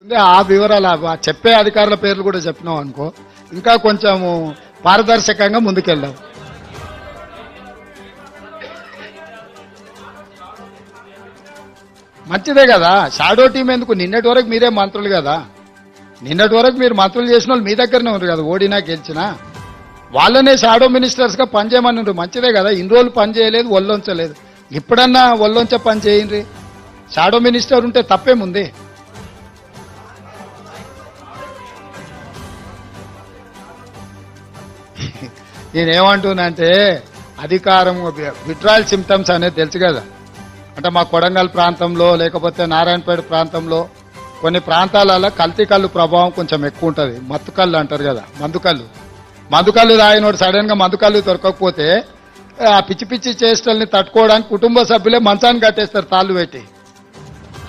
ఆ వివరాలు చెప్పే అధికారుల పేర్లు కూడా చెప్పినాం అనుకో, ఇంకా కొంచెం పారదర్శకంగా ముందుకెళ్దాం. మంచిదే కదా, షాడో టీం ఎందుకు? నిన్నటి వరకు మీరే మంత్రులు కదా, నిన్నటి వరకు మీరు మంత్రులు చేసిన వాళ్ళు మీ దగ్గరనే ఉన్నారు కదా, ఓడినా గెలిచినా. వాళ్ళనే షాడో మినిస్టర్స్ గా పనిచేయమని ఉంటారు. మంచిదే కదా, ఇన్ని రోజులు పని చేయలేదు, ఒళ్ళొంచలేదు. ఇప్పుడన్నా ఒళ్ళొంచ పని చేయండి. షాడో మినిస్టర్ ఉంటే తప్పేముంది? నేనేమంటున్నానంటే అధికారం విత్డ్రాయల్ సిమ్టమ్స్ అనేది తెలుసు కదా. అంటే మా కొడంగల్ ప్రాంతంలో లేకపోతే నారాయణపేట ప్రాంతంలో కొన్ని ప్రాంతాలలో కల్తీ కళ్ళు ప్రభావం కొంచెం ఎక్కువ ఉంటుంది. మత్తు కళ్ళు అంటారు కదా, మందుకళ్ళు తాగినోడు సడన్ గా మందుకళ్ళు దొరకకపోతే ఆ పిచ్చి పిచ్చి చేష్టల్ని తట్టుకోవడానికి కుటుంబ సభ్యులే మంచాన్ని కట్టేస్తారు తాళ్ళు పెట్టి.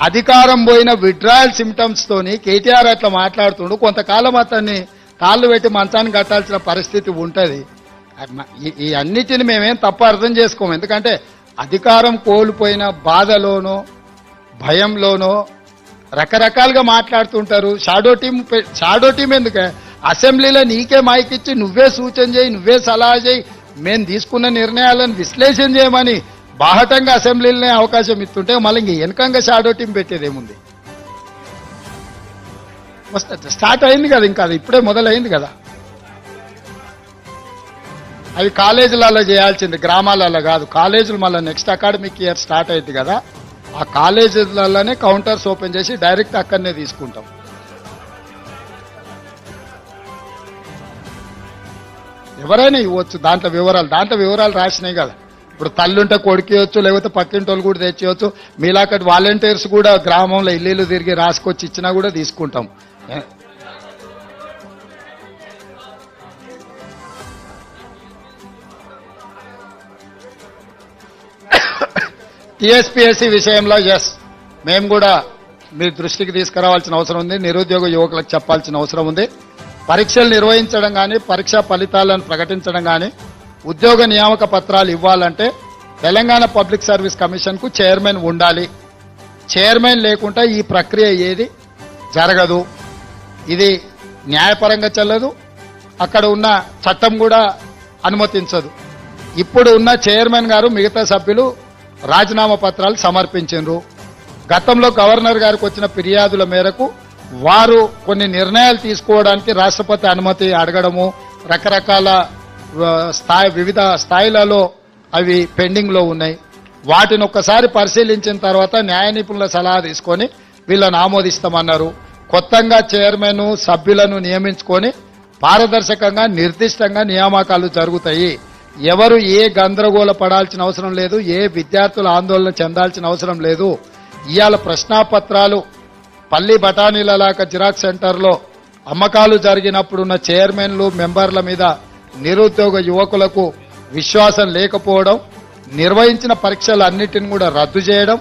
అధికారం పోయిన విత్డ్రాయల్ సిమ్టమ్స్ తోని కేటీఆర్ అట్లా మాట్లాడుతుండు. కొంతకాలం అతన్ని తాళ్ళు పెట్టి మంచాన్ని కట్టాల్సిన పరిస్థితి ఉంటుంది. ఈ అన్నిటిని మేమేం తప్ప అర్థం చేసుకోము. ఎందుకంటే అధికారం కోల్పోయిన బాధలోనో భయంలోనో రకరకాలుగా మాట్లాడుతుంటారు. షాడో టీం ఎందుకే? అసెంబ్లీలో నీకే మైకిచ్చి నువ్వే సూచన చేయి, నువ్వే సలహా చేయి, మేము తీసుకున్న నిర్ణయాలను విశ్లేషణ చేయమని బాహటంగా అసెంబ్లీలోనే అవకాశం ఇస్తుంటే మళ్ళీ ఇంక వెనకంగా షాడో టీం పెట్టేదేముంది? స్టార్ట్ అయింది కదా, ఇంకా అది ఇప్పుడే మొదలైంది కదా. అవి కాలేజీలలో చేయాల్సింది, గ్రామాలలో కాదు. కాలేజీలు మళ్ళీ నెక్స్ట్ అకాడమిక్ ఇయర్ స్టార్ట్ అయింది కదా, ఆ కాలేజీలలోనే కౌంటర్స్ ఓపెన్ చేసి డైరెక్ట్ అక్కడనే తీసుకుంటాం. ఎవరైనా ఇవ్వచ్చు, దాంట్లో వివరాలు రాసినాయి కదా. ఇప్పుడు తల్లుంటే కొడుకియొచ్చు, లేకపోతే పక్కింటి వాళ్ళు కూడా తెచ్చేయచ్చు. మీలాకటి వాలంటీర్స్ కూడా గ్రామంలో ఇల్లు తిరిగి రాసుకొచ్చి ఇచ్చినా కూడా తీసుకుంటాం. టీఎస్పీఎస్సీ విషయంలో మేము కూడా మీ దృష్టికి తీసుకురావాల్సిన అవసరం ఉంది. నిరుద్యోగ యువకులకు చెప్పాల్సిన అవసరం ఉంది. పరీక్షలు నిర్వహించడం కానీ, పరీక్షా ఫలితాలను ప్రకటించడం కానీ, ఉద్యోగ నియామక పత్రాలు ఇవ్వాలంటే తెలంగాణ పబ్లిక్ సర్వీస్ కమిషన్ కు చైర్మన్ ఉండాలి. చైర్మన్ లేకుండా ఈ ప్రక్రియ ఏది జరగదు. ఇది న్యాయపరంగా చెల్లదు, అక్కడ ఉన్న చట్టం కూడా అనుమతించదు. ఇప్పుడు ఉన్న చైర్మన్ గారు మిగతా సభ్యులు రాజీనామా పత్రాలు సమర్పించారు. గతంలో గవర్నర్ గారికి వచ్చిన ఫిర్యాదుల మేరకు వారు కొన్ని నిర్ణయాలు తీసుకోవడానికి రాష్ట్రపతి అనుమతి అడగడము, రకరకాల వివిధ స్థాయిలలో అవి పెండింగ్ లో ఉన్నాయి. వాటిని ఒక్కసారి పరిశీలించిన తర్వాత న్యాయ నిపుణుల సలహా తీసుకొని వీళ్ళని ఆమోదిస్తామన్నారు. కొత్తగా చైర్మన్ సభ్యులను నియమించుకొని పారదర్శకంగా నిర్దిష్టంగా నియామకాలు జరుగుతాయి. ఎవరు ఏ గందరగోళ పడాల్సిన అవసరం లేదు, ఏ విద్యార్థుల ఆందోళన చెందాల్సిన అవసరం లేదు. ఇవాళ ప్రశ్నాపత్రాలు పల్లి బఠానీలలాగా జిరాక్స్ సెంటర్లో అమ్మకాలు జరిగినప్పుడున్న చైర్మన్లు మెంబర్ల మీద నిరుద్యోగ యువకులకు విశ్వాసం లేకపోవడం, నిర్వహించిన పరీక్షలన్నిటిని కూడా రద్దు చేయడం,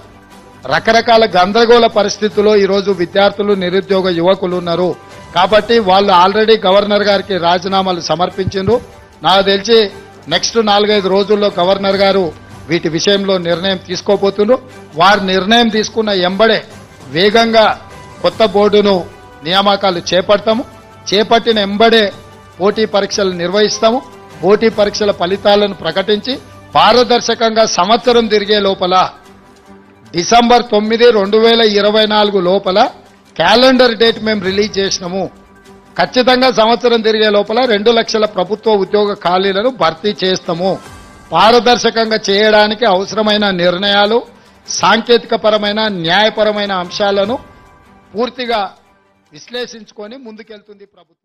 రకరకాల గందరగోళ పరిస్థితుల్లో ఈరోజు విద్యార్థులు నిరుద్యోగ యువకులు ఉన్నారు. కాబట్టి వాళ్ళు ఆల్రెడీ గవర్నర్ గారికి రాజీనామాలు సమర్పించారు. నాకు తెలిసి నెక్స్ట్ 4-5 రోజుల్లో గవర్నర్ గారు వీటి విషయంలో నిర్ణయం తీసుకోబోతున్నారు. వారు నిర్ణయం తీసుకున్న ఎంబడే వేగంగా కొత్త బోర్డును నియామకాలు చేపట్టిన ఎంబడే పోటీ పరీక్షలు నిర్వహిస్తాము. పోటీ పరీక్షల ఫలితాలను ప్రకటించి పారదర్శకంగా సంవత్సరం తిరిగే లోపల డిసెంబర్ 9, 2024 లోపల క్యాలెండర్ డేట్ మేము రిలీజ్ చేసినాము. ఖచ్చితంగా సంవత్సరం తిరిగే లోపల 2 లక్షల ప్రభుత్వ ఉద్యోగ ఖాళీలను భర్తీ చేస్తాము. పారదర్శకంగా చేయడానికి అవసరమైన నిర్ణయాలు, సాంకేతిక పరమైన న్యాయపరమైన అంశాలను పూర్తిగా విశ్లేషించుకొని ముందుకెళ్తుంది ప్రభుత్వం.